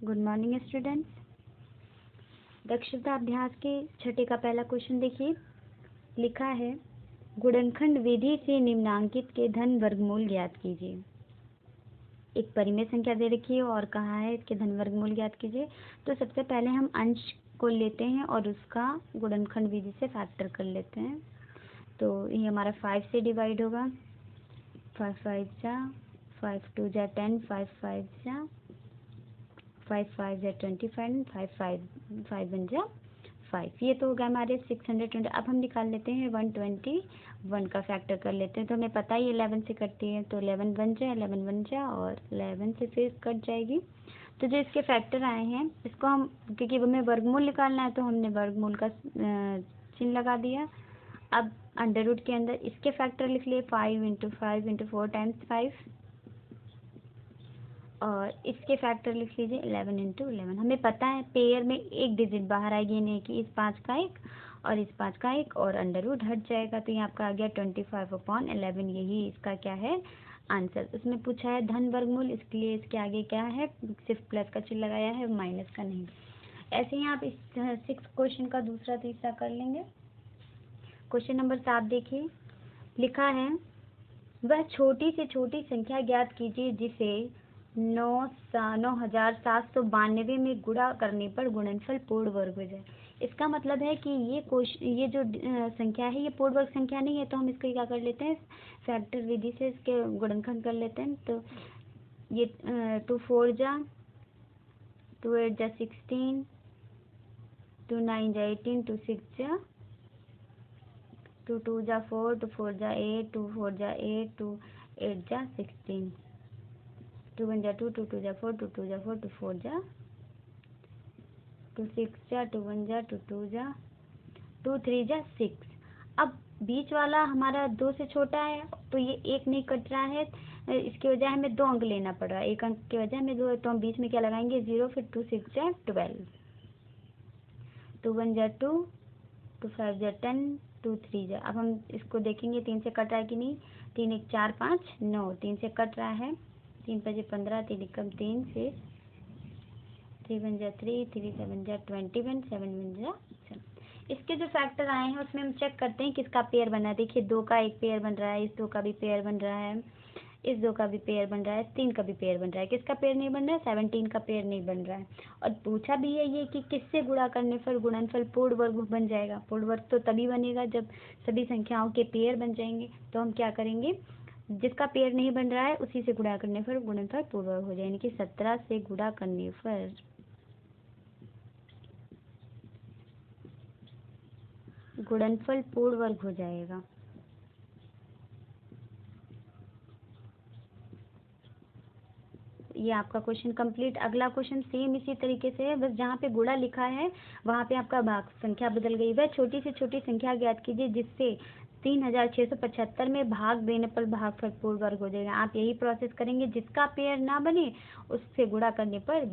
Good morning students. दक्षता अभ्यास के छठे का पहला क्वेश्चन देखिए। लिखा है गुणनखंड विधि से निम्नांकित के धन वर्गमूल ज्ञात कीजिए। एक परिमेय संख्या दे रखी है और कहा है इसके धन वर्गमूल ज्ञात कीजिए। तो सबसे पहले हम अंश को लेते हैं और उसका गुणनखंड विधि से फैक्टर कर लेते हैं। तो ये हमारा 5 से डिवाइड होगा। 5 5 जा 5 2 जा 10 5 5 जा 5 5 जा 25 5 5 1 जा 5। ये तो हो गया हमारे 620। अब हम निकाल लेते हैं 121 का फैक्टर कर लेते हैं। तो हमें पता ही 11 से कटती है, तो 11 बन जा 11 बन जा और 11 से फिर कट जाएगी। तो जो इसके फैक्टर आए हैं इसको हम, क्योंकि हमें वर्गमूल निकालना है तो हमने वर्गमूल का चिन्ह लगा दिया। अब अंडर रूट के अंदर इसके फैक्टर लिख लिए 5 × 5 × 4 × 5 और इसके फैक्टर लिख लीजिए 11 × 11। हमें पता है पेयर में एक डिजिट बाहर आएगी, यानी कि इस 5 का एक और इस 5 का एक और अंडर रूट हट जाएगा। तो ये आपका आ गया 25/11। यही इसका क्या है आंसर। उसमें पूछा है धन वर्गमूल, इसलिए इसके आगे क्या है सिर्फ प्लस का चिन्ह लगाया है, माइनस का नहीं। ऐसे ही आप इस 6 क्वेश्चन का दूसरा तीसरा कर लेंगे। क्वेश्चन नंबर 7 देखिए। लिखा है वह छोटी से छोटी संख्या ज्ञात कीजिए जिसे 9792 में गुणा करने पर गुणनफल पूर्ण वर्ग हो जाए। इसका मतलब है कि ये जो संख्या है ये पूर्ण वर्ग संख्या नहीं है, तो हम इसको क्या कर लेते हैं फैक्टर विधि से इसके गुणनखंड कर लेते हैं। तो ये 2 4 जा 2 8 जा 16 2 9 जा 18 2 6 जा 2 2 जा 4 2 4 जा 8 2 4 जा 8 2 8 जा 16 2 1 जा 2 2 2 जा 4 2 2 जा 4 2 4 जा 2 6 जा 2 1 जा 2 2 जा 2 3 जा 6। अब बीच वाला हमारा 2 से छोटा है तो ये एक नहीं कट रहा है, इसके वजह हमें 2 अंक लेना पड़ रहा है। एक अंक की वजह हमें 2, तो हम बीच में क्या लगाएंगे 0, फिर 2 6 जा 12 2 1 जा 2 2 5 जा 10 2 3 जा। अब हम इसको देखेंगे 3 से कट रहा है कि नहीं। 3 1 4 5 9 3 से कट रहा है। 3 5 15 3 1 3 फिर 3 1 जा 3 3 7 जा 21 7 1 जा 7। इसके जो फैक्टर आए हैं उसमें हम चेक करते हैं किसका पेयर बना है। देखिए 2 का एक पेयर बन रहा है, इस 2 का भी पेयर बन रहा है, इस 2 का भी पेयर बन रहा है, 3 का भी पेयर बन रहा है। किसका पेयर नहीं बन रहा है 17 का पेयर नहीं बन रहा है। और पूछा भी है ये कि किससे गुणा करने पर गुणनफल पूर्ण वर्ग बन जाएगा। पूर्ण वर्ग तो तभी बनेगा जब सभी संख्याओं के पेयर बन जाएंगे। तो हम क्या करेंगे जिसका पेयर नहीं बन रहा है उसी से गुणा करने पर गुणनफल पूर्ण वर्ग हो जाए, यानी कि 17 से गुणा करने पर गुणनफल पूर्ण वर्ग हो जाएगा। ये आपका क्वेश्चन कंप्लीट। अगला क्वेश्चन सेम इसी तरीके से है, बस जहाँ पे गुणा लिखा है वहाँ पे आपका भाग संख्या बदल गई। वह छोटी से छोटी संख्या ज्ञात कीजिए जिससे 3675 में भाग देने पर भागफल पूर्ण वर्ग हो जाएगा। आप यही प्रोसेस करेंगे, जिसका पेयर ना बने उससे गुणा करने पर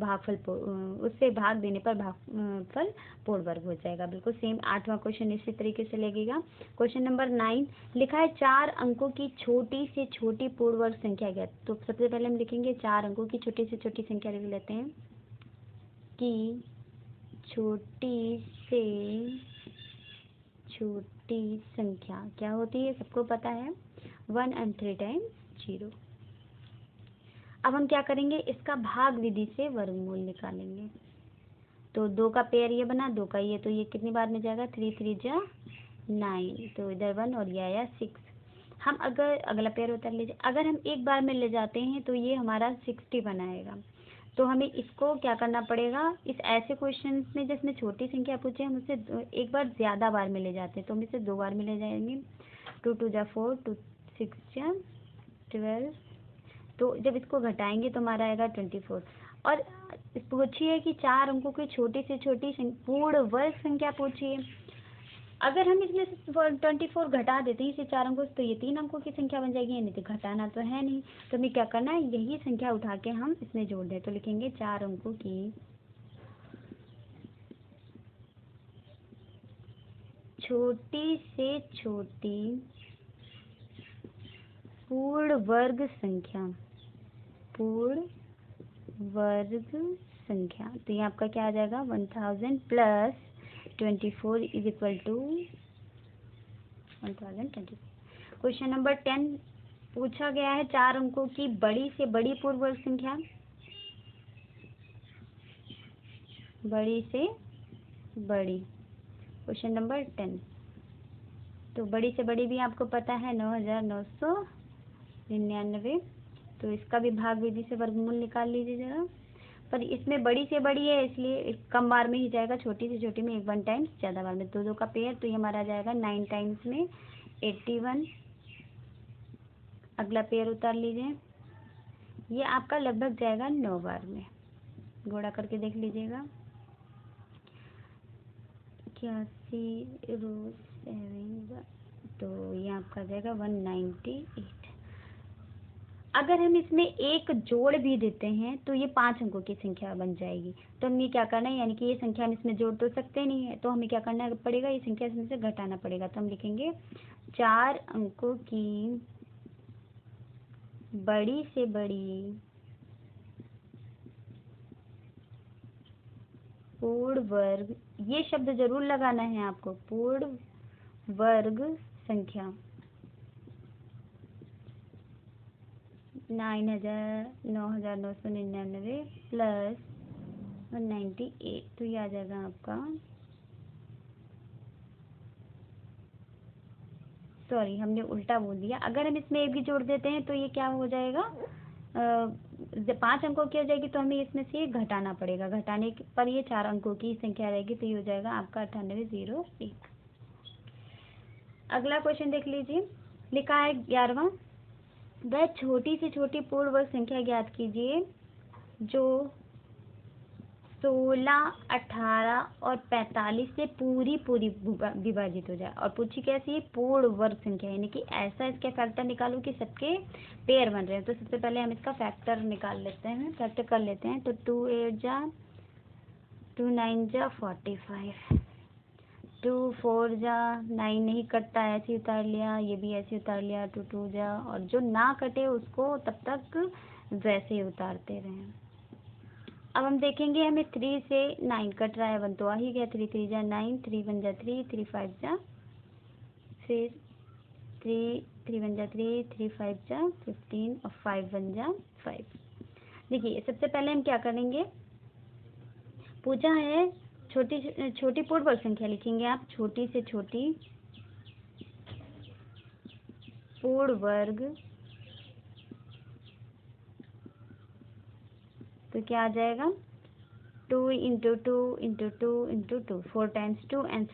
उससे भाग देने पर भागफल पूर्ण वर्ग हो जाएगा। बिल्कुल सेम 8वां क्वेश्चन इसी तरीके से लगेगा। क्वेश्चन नंबर 9 लिखा है 4 अंकों की छोटी से छोटी पूर्ण वर्ग संख्या ज्ञात। तो सबसे पहले हम लिखेंगे 4 अंकों की छोटी से छोटी संख्या लिख लेते हैं कि छोटी से छोटी संख्या क्या होती है सबको पता है 1 and 3 times 0। अब हम क्या करेंगे इसका भाग विधि से वर्गमूल निकालेंगे। तो 2 का पेयर ये बना, 2 का ये, तो ये कितनी बार में जाएगा 3 3 जा 9, तो इधर 1 और ये आया 6। हम अगर अगला पेयर उतर लीजिए, अगर हम एक बार में ले जाते हैं तो ये हमारा 60 बनाएगा। तो हमें इसको क्या करना पड़ेगा, इस ऐसे क्वेश्चन में जिसमें छोटी संख्या पूछे हम उसे एक बार ज़्यादा बार में ले जाते हैं, तो हम इसे 2 बार में ले जाएंगे। 2 2 जा 4 2 6 जा 12। तो जब इसको घटाएंगे तो हमारा आएगा 24। और पूछिए कि 4 अंकों की छोटी से छोटी पूर्ण वर्ग संख्या पूछिए। अगर हम इसमें से 24 घटा देते हैं इसे 4 अंकों से, तो ये 3 अंकों की संख्या बन जाएगी, यानी तो घटाना तो है नहीं। तो हमें क्या करना है यही संख्या उठा के हम इसमें जोड़ दें। तो लिखेंगे 4 अंकों की छोटी से छोटी पूर्ण वर्ग संख्या संख्या। तो ये आपका क्या आ जाएगा, 1000 plus 24 is equal to 1024। Question number 10 पूछा गया है 4 अंकों की बड़ी से बड़ी पूर्ण वर्ग संख्या। बड़ी से बड़ी, क्वेश्चन नंबर 10। तो बड़ी से बड़ी भी आपको पता है 9999। तो इसका भी भाग विधि से वर्गमूल निकाल लीजिए जरा। पर इसमें बड़ी से बड़ी है इसलिए कम बार में ही जाएगा, छोटी से छोटी में 1 टाइम्स, ज़्यादा बार में 2 का पेयर। तो ये हमारा जाएगा 9 टाइम्स में 81। अगला पेयर उतार लीजिए, ये आपका लगभग जाएगा 9 बार में। घोड़ा करके देख लीजिएगा, 81 रोज 7, तो ये आपका जाएगा 198। अगर हम इसमें एक जोड़ भी देते हैं तो ये 5 अंकों की संख्या बन जाएगी। तो हमें क्या करना है, यानी कि ये संख्या हम इसमें जोड़ तो सकते नहीं है, तो हमें क्या करना पड़ेगा, ये संख्या इसमें से घटाना पड़ेगा। तो हम लिखेंगे 4 अंकों की बड़ी से बड़ी पूर्ण वर्ग, ये शब्द जरूर लगाना है आपको, पूर्ण वर्ग संख्या 9999 प्लस 198। तो ये आ जाएगा आपका, सॉरी हमने उल्टा बोल दिया। अगर हम इसमें एक भी जोड़ देते हैं तो ये क्या हो जाएगा, 5 अंकों की हो जाएगी, तो हमें इसमें से घटाना पड़ेगा। घटाने पर ये 4 अंकों की संख्या रहेगी, तो ये हो जाएगा आपका 9801। अगला क्वेश्चन देख लीजिए, लिखा है 11वां, वह छोटी से छोटी पूर्ण वर्ग संख्या ज्ञात कीजिए जो 16, 18 और 45 से पूरी विभाजित हो जाए। और पूछी कैसी है, पूर्ण वर्ग संख्या, यानी कि ऐसा इसके फैक्टर निकालो कि सबके पेयर बन रहे हैं। तो सबसे पहले हम इसका फैक्टर निकाल लेते हैं, फैक्टर कर लेते हैं। तो 2 8 जा 2 9 जा 45, 2 4 जा 9 नहीं कटता, ऐसे उतार लिया, ये भी ऐसे उतार लिया, 2 2 जा, और जो ना कटे उसको तब तक वैसे ही उतारते रहें। अब हम देखेंगे हमें 3 से 9 कट रहा है, 1 तो आ ही गया, 3 3 जा 9, 3 1 जा 3, 3 5 जा, फिर 3 3 1 जा 3, 3 5 जा 15 और 5 1 जा 5। देखिए सबसे पहले हम क्या करेंगे, पूछा है छोटी छोटी पूर्ण वर्ग संख्या, लिखेंगे आप छोटी से छोटी पूर्ण वर्ग, तो क्या आ जाएगा, 2 × 2 × 2 × 2, 4 times 2 and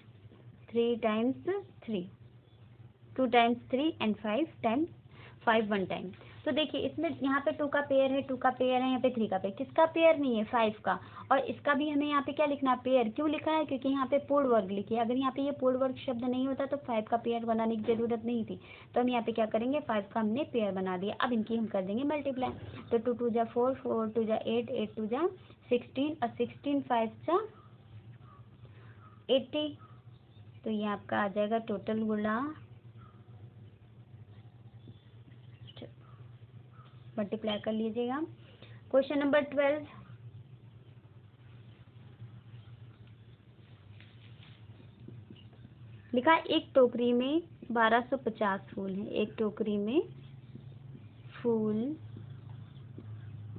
3 times 3, 2 times 3 and 5 times 5 1 time. तो देखिए इसमें यहाँ पे 2 का पेयर है, 2 का पेयर है, यहाँ पे 3 का पेयर, किसका पेयर नहीं है, 5 का। और इसका भी हमें यहाँ पे क्या लिखना है, पेयर। क्यों लिखा है, क्योंकि यहाँ पे पूर्ण वर्ग लिखी है। अगर यहाँ पे ये पूर्ण वर्ग शब्द नहीं होता तो 5 का पेयर बनाने की जरूरत नहीं थी। तो हम यहाँ पे क्या करेंगे, 5 का हमने पेयर बना दिया। अब इनकी हम कर देंगे मल्टीप्लाई। तो 2 2 जा 4, 4 2 जा 8, 8 2 जा 16 और 16 5 जा 80। तो ये आपका आ जाएगा टोटल गुणा मल्टीप्लाई कर लीजिएगा। क्वेश्चन नंबर 12, लिखा है एक टोकरी में 1250 फूल हैं। एक टोकरी में फूल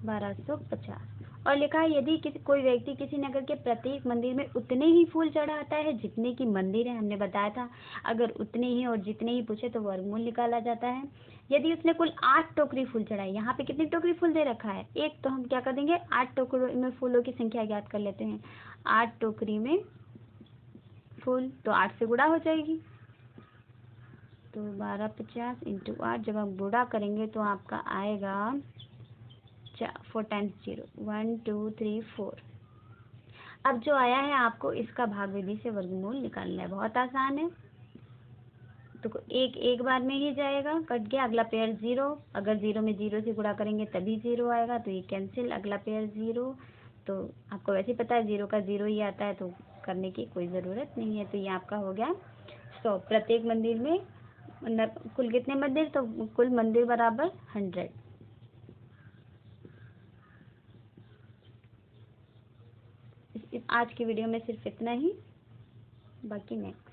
1250, और लिखा है यदि कोई व्यक्ति किसी नगर के प्रत्येक मंदिर में उतने ही फूल चढ़ाता है जितने की मंदिर है। हमने बताया था अगर उतने ही और जितने ही पूछे तो वर्गमूल निकाला जाता है। यदि उसने कुल 8 टोकरी फूल चढ़ाई, यहाँ पे कितनी टोकरी फूल दे रखा है, एक, तो हम क्या कर देंगे 8 टोकरी में फूलों की संख्या ज्ञात कर लेते हैं। 8 टोकरी में फूल, तो 8 से गुणा हो जाएगी, तो 1250 × 8, जब हम गुणा करेंगे तो आपका आएगा 4 टाइम्स 0, 1 2 3 4। अब जो आया है आपको इसका भाग विधि से वर्गमूल निकालना है, बहुत आसान है। तो एक एक बार में ही जाएगा, कट गया। अगला पेयर 0, अगर 0 में 0 से गुणा करेंगे तभी 0 आएगा, तो ये कैंसिल। अगला पेयर 0, तो आपको वैसे ही पता है 0 का 0 ही आता है, तो करने की कोई ज़रूरत नहीं है। तो ये आपका हो गया 100। प्रत्येक मंदिर में कुल कितने मंदिर, तो कुल मंदिर बराबर 100। आज की वीडियो में सिर्फ इतना ही, बाकी नेक्स्ट।